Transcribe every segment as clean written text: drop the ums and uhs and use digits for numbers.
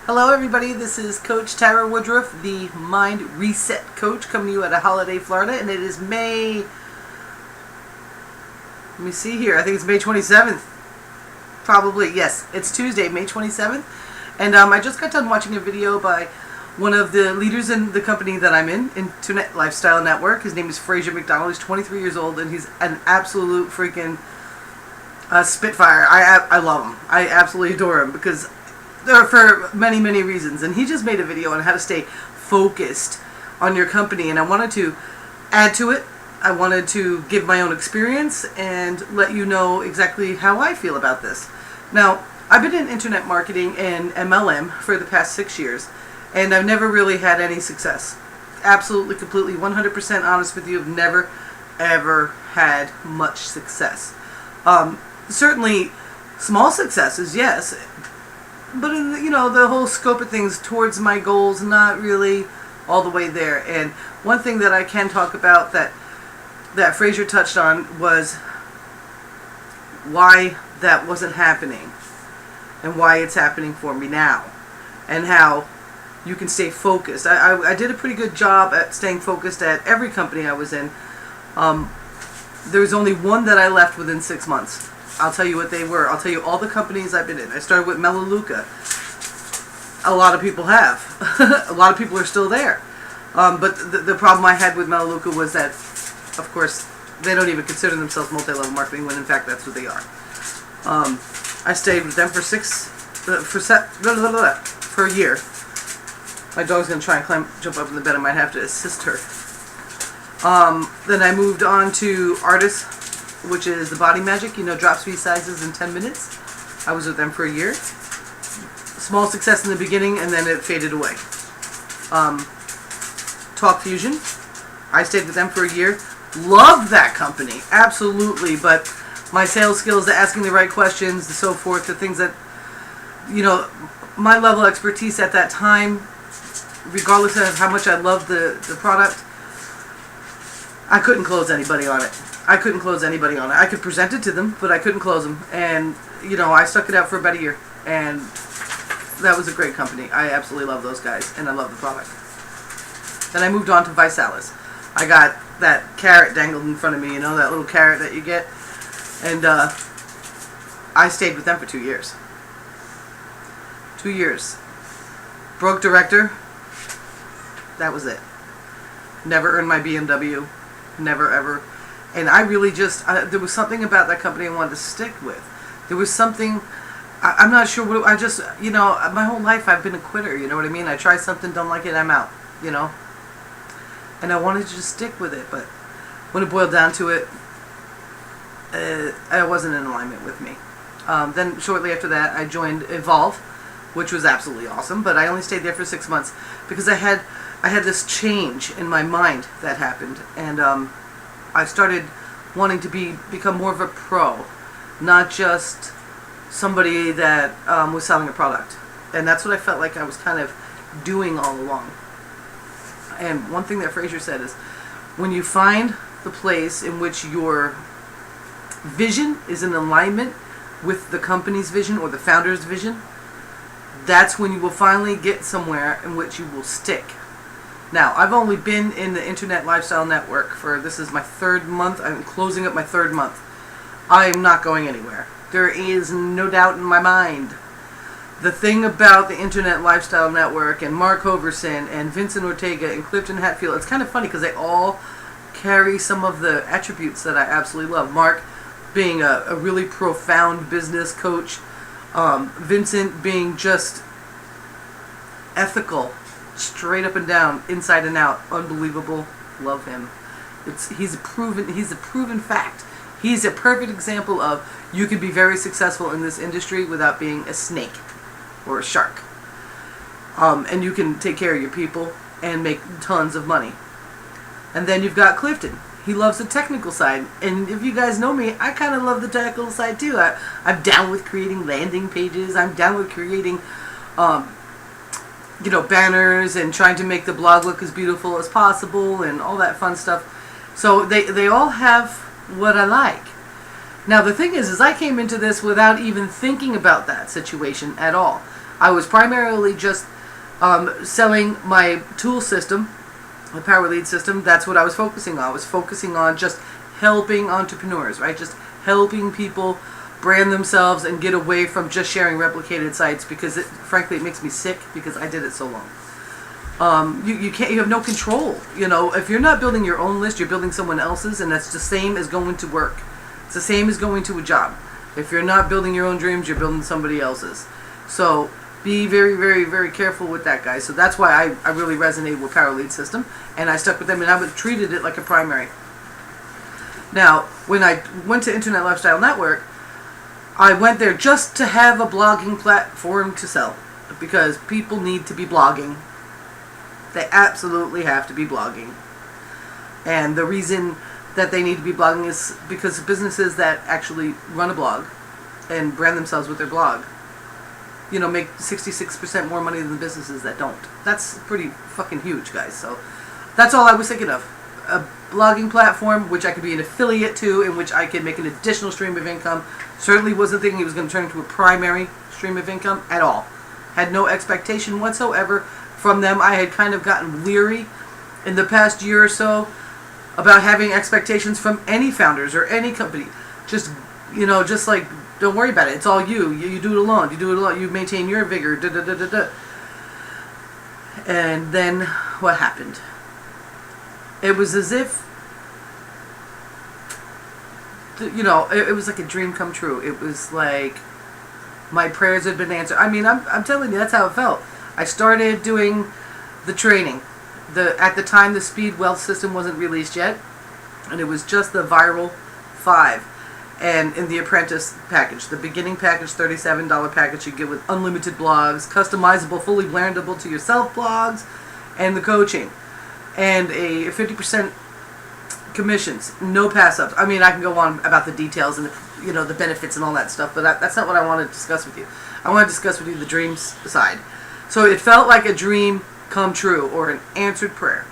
Hello everybody, this is Coach Tara Woodruff, the Mind Reset Coach, coming to you out of Holiday, Florida, and it is May, let me see here, I think it's May 27th, probably, yes, it's Tuesday, May 27th, and I just got done watching a video by one of the leaders in the company that I'm in, Internet Lifestyle Network. His name is Fraser McDonald. He's 23 years old, and he's an absolute freaking spitfire. I love him. I absolutely adore him because for many, many reasons. And he just made a video on how to stay focused on your company, and I wanted to add to it. I wanted to give my own experience and let you know exactly how I feel about this. Now, I've been in internet marketing and MLM for the past 6 years, and I've never really had any success. Absolutely, completely, 100% honest with you, I've never, ever had much success. Certainly, small successes, yes, but in the whole scope of things towards my goals, not really all the way there. And one thing that I can talk about that Fraser touched on was why that wasn't happening and why it's happening for me now, and how you can stay focused. I did a pretty good job at staying focused at every company I was in. There was only one that I left within 6 months. I'll tell you what they were. I'll tell you all the companies I've been in. I started with Melaleuca. A lot of people have. A lot of people are still there. But the problem I had with Melaleuca was that, of course, they don't even consider themselves multi-level marketing when in fact that's what they are. I stayed with them for a year. My dog's going to try and jump up in the bed. I might have to assist her. Then I moved on to Artis, which is the Body Magic, drop speed sizes in 10 minutes. I was with them for a year. Small success in the beginning, and then it faded away. Talk Fusion, I stayed with them for a year. Loved that company, absolutely, but my sales skills, the asking the right questions, and so forth, the things that, my level of expertise at that time, regardless of how much I loved the product, I couldn't close anybody on it. I could present it to them, but I couldn't close them. And, I stuck it out for about a year. And that was a great company. I absolutely love those guys, and I love the product. Then I moved on to Visalis. I got that carrot dangled in front of me, that little carrot that you get. And I stayed with them for 2 years. 2 years. Broke director. That was it. Never earned my BMW. Never, ever. And I really there was something about that company I wanted to stick with. There was something, I'm not sure what, I just, my whole life I've been a quitter, you know what I mean? I try something, don't like it, I'm out, And I wanted to just stick with it, but when it boiled down to it, it wasn't in alignment with me. Then shortly after that, I joined Evolve, which was absolutely awesome, but I only stayed there for 6 months because I had this change in my mind that happened, and I started wanting to become more of a pro, not just somebody that was selling a product. And that's what I felt like I was kind of doing all along. And one thing that Fraser said is, when you find the place in which your vision is in alignment with the company's vision or the founder's vision, that's when you will finally get somewhere in which you will stick. Now, I've only been in the Internet Lifestyle Network this is my 3rd month. I'm closing up my 3rd month. I am not going anywhere. There is no doubt in my mind. The thing about the Internet Lifestyle Network and Mark Hoverson and Vincent Ortega and Clifton Hatfield, it's kind of funny because they all carry some of the attributes that I absolutely love. Mark being a really profound business coach. Vincent being just ethical, straight up and down, inside and out, unbelievable. Love him. He's a proven fact. He's a perfect example of you could be very successful in this industry without being a snake or a shark. And you can take care of your people and make tons of money. And then you've got Clifton. He loves the technical side. And if you guys know me, I kind of love the technical side too. I'm down with creating landing pages. I'm down with creating banners and trying to make the blog look as beautiful as possible and all that fun stuff. So they all have what I like. Now the thing is I came into this without even thinking about that situation at all. I was primarily just selling my tool system, my power lead system. That's what I was focusing on. I was focusing on just helping entrepreneurs, right? Just helping people brand themselves and get away from just sharing replicated sites, because frankly, it makes me sick because I did it so long. You have no control. If you're not building your own list, you're building someone else's, and that's the same as going to work. It's the same as going to a job. If you're not building your own dreams, you're building somebody else's. So be very, very, very careful with that, guys. So that's why I really resonated with Power Lead System, and I stuck with them, and I treated it like a primary. Now, when I went to Internet Lifestyle Network, I went there just to have a blogging platform to sell, because people need to be blogging. They absolutely have to be blogging. And the reason that they need to be blogging is because businesses that actually run a blog and brand themselves with their blog, make 66% more money than businesses that don't. That's pretty fucking huge, guys. So that's all I was thinking of. A blogging platform, which I could be an affiliate to, in which I could make an additional stream of income. Certainly wasn't thinking it was going to turn into a primary stream of income at all. Had no expectation whatsoever from them. I had kind of gotten weary in the past year or so about having expectations from any founders or any company. Just like, don't worry about it. It's all you. You do it alone. You do it alone. You maintain your vigor. Da, da, da, da, da. And then what happened? It was as if, it was like a dream come true. It was like my prayers had been answered. I mean, I'm telling you, that's how it felt. I started doing the training. At the time, the Speed Wealth System wasn't released yet, and it was just the Viral 5. And in the Apprentice package, the beginning package, $37 package, you get with unlimited blogs, customizable, fully blendable to yourself blogs, and the coaching. And a 50% commissions, no pass-ups. I mean, I can go on about the details and the benefits and all that stuff, but that's not what I want to discuss with you. I want to discuss with you the dreams side. So it felt like a dream come true, or an answered prayer.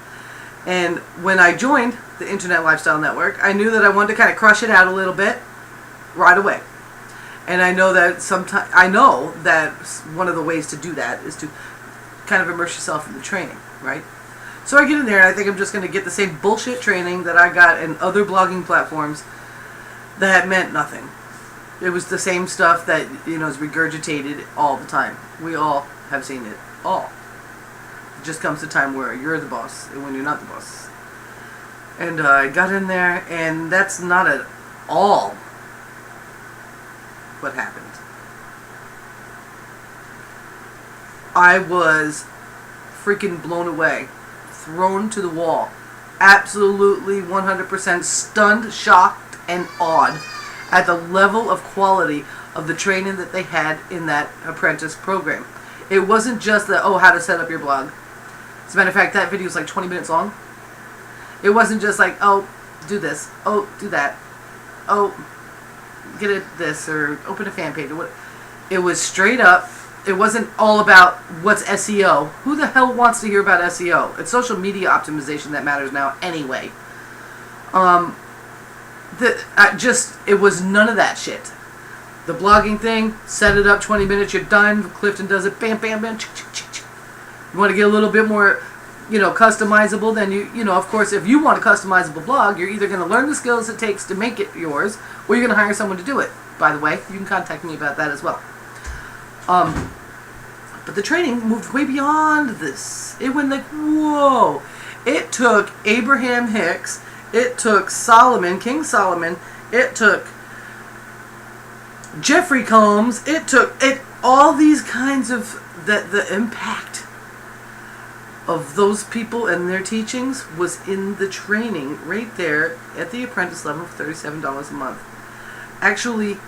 And when I joined the Internet Lifestyle Network, I knew that I wanted to kind of crush it out a little bit right away. And I know that one of the ways to do that is to kind of immerse yourself in the training, right? So I get in there and I think I'm just going to get the same bullshit training that I got in other blogging platforms that meant nothing. It was the same stuff that, is regurgitated all the time. We all have seen it all. It just comes to time where you're the boss and when you're not the boss. And I got in there, and that's not at all what happened. I was freaking blown away. Thrown to the wall. Absolutely 100% stunned, shocked, and awed at the level of quality of the training that they had in that apprentice program. It wasn't just how to set up your blog. As a matter of fact, that video was like 20 minutes long. It wasn't just like, do this, do that, get it this, or open a fan page, or what. It was straight up. It wasn't all about what's SEO. Who the hell wants to hear about SEO? It's social media optimization that matters now anyway. It was none of that shit. The blogging thing, set it up, 20 minutes, you're done. Clifton does it, bam, bam, bam. You want to get a little bit more, customizable, then of course, if you want a customizable blog, you're either going to learn the skills it takes to make it yours, or you're going to hire someone to do it. By the way, you can contact me about that as well. But the training moved way beyond this. It went like, whoa. It took Abraham Hicks. It took Solomon, King Solomon. It took Jeffrey Combs. It took all these kinds of, the impact of those people and their teachings was in the training right there at the apprentice level for $37 a month. Actually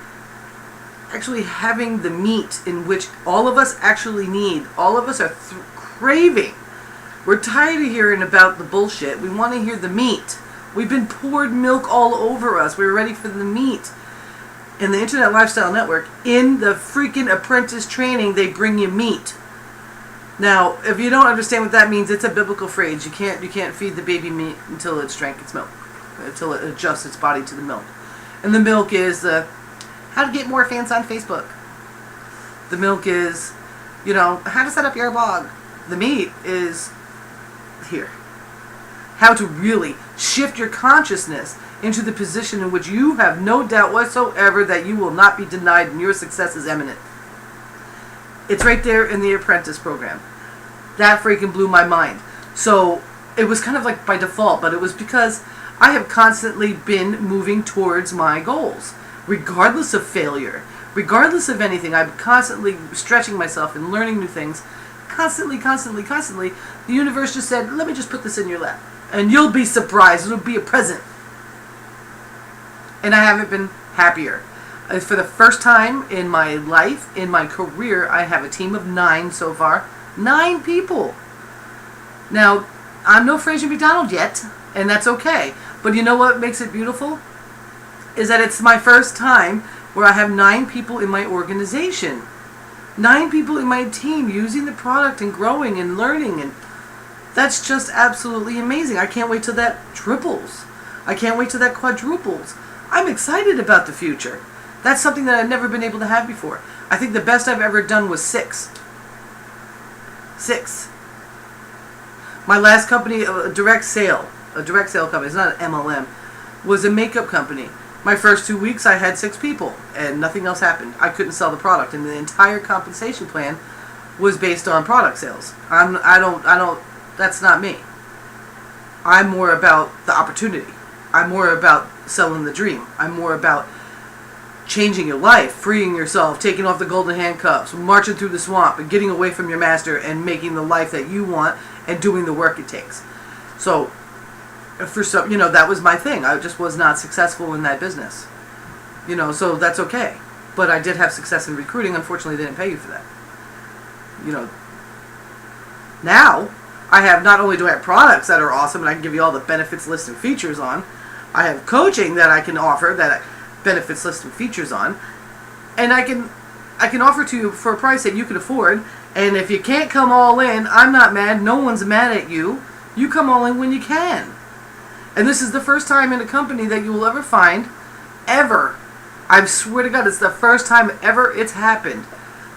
having the meat in which all of us actually need. All of us are craving. We're tired of hearing about the bullshit. We want to hear the meat. We've been poured milk all over us. We're ready for the meat. In the Internet Lifestyle Network, in the freaking apprentice training, they bring you meat. Now, if you don't understand what that means, it's a biblical phrase. You can't feed the baby meat until it's drank its milk, until it adjusts its body to the milk. And the milk is how to get more fans on Facebook. The milk is how to set up your blog. The meat is here. How to really shift your consciousness into the position in which you have no doubt whatsoever that you will not be denied and your success is imminent. It's right there in the apprentice program. That freaking blew my mind. So it was kind of like by default, but it was because I have constantly been moving towards my goals, regardless of failure, regardless of anything. I'm constantly stretching myself and learning new things. Constantly. The universe just said, let me just put this in your lap. And you'll be surprised. It'll be a present. And I haven't been happier. For the first time in my life, in my career, I have a team of 9 so far. 9 people. Now, I'm no Fraser McDonald yet, and that's okay. But you know what makes it beautiful? Is that it's my first time where I have 9 people in my organization. 9 people in my team using the product and growing and learning, and that's just absolutely amazing. I can't wait till that triples. I can't wait till that quadruples. I'm excited about the future. That's something that I've never been able to have before. I think the best I've ever done was 6. 6. My last company, a direct sale company, it's not an MLM, was a makeup company. My first 2 weeks I had 6 people and nothing else happened. I couldn't sell the product, and the entire compensation plan was based on product sales. That's not me. I'm more about the opportunity. I'm more about selling the dream. I'm more about changing your life, freeing yourself, taking off the golden handcuffs, marching through the swamp and getting away from your master and making the life that you want and doing the work it takes. So for some, that was my thing. I just was not successful in that business. So that's okay. But I did have success in recruiting. Unfortunately, they didn't pay you for that. Now I have, not only do I have products that are awesome and I can give you all the benefits, lists, and features on, I have coaching that I can offer that benefits, lists, and features on, and I can offer to you for a price that you can afford. And if you can't come all in, I'm not mad. No one's mad at you. You come all in when you can. And this is the first time in a company that you will ever find, ever, I swear to God, it's the first time ever it's happened,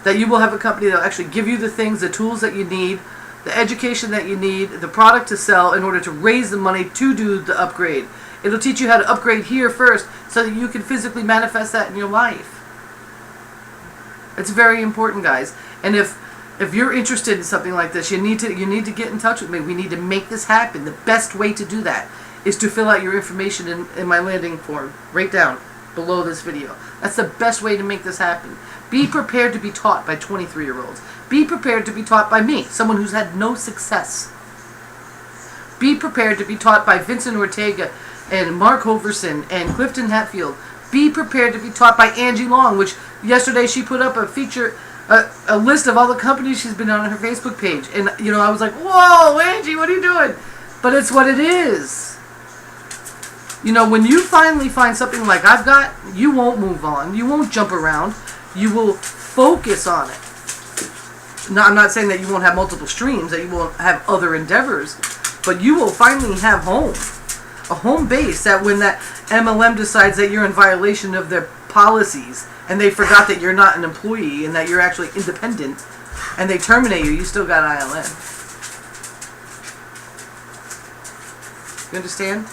that you will have a company that will actually give you the things, the tools that you need, the education that you need, the product to sell in order to raise the money to do the upgrade. It'll teach you how to upgrade here first so that you can physically manifest that in your life. It's very important, guys. And if you're interested in something like this, you need to get in touch with me. We need to make this happen. The best way to do that is to fill out your information in my landing form right down below this video. That's the best way to make this happen. Be prepared to be taught by 23-year-olds. Be prepared to be taught by me, someone who's had no success. Be prepared to be taught by Vincent Ortega and Mark Hoverson and Clifton Hatfield. Be prepared to be taught by Angie Long, which yesterday she put up a list of all the companies she's been on her Facebook page. And, I was like, whoa, Angie, what are you doing? But it's what it is. When you finally find something like I've got, you won't move on. You won't jump around. You will focus on it. Now, I'm not saying that you won't have multiple streams, that you won't have other endeavors, but you will finally have home. A home base that when that MLM decides that you're in violation of their policies and they forgot that you're not an employee and that you're actually independent and they terminate you, you still got ILN. You understand?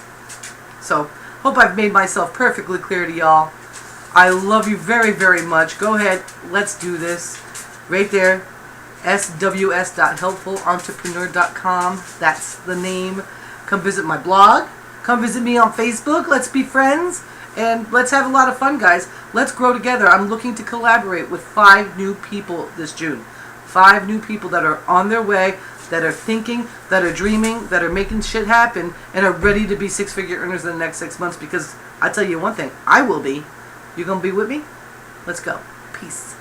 So, hope I've made myself perfectly clear to y'all. I love you very, very much. Go ahead, let's do this. Right there, sws.helpfulentrepreneur.com. That's the name. Come visit my blog. Come visit me on Facebook. Let's be friends. And let's have a lot of fun, guys. Let's grow together. I'm looking to collaborate with 5 new people this June. 5 new people that are on their way, that are thinking, that are dreaming, that are making shit happen, and are ready to be 6-figure earners in the next 6 months. Because I tell you one thing, I will be. You gonna be with me? Let's go. Peace.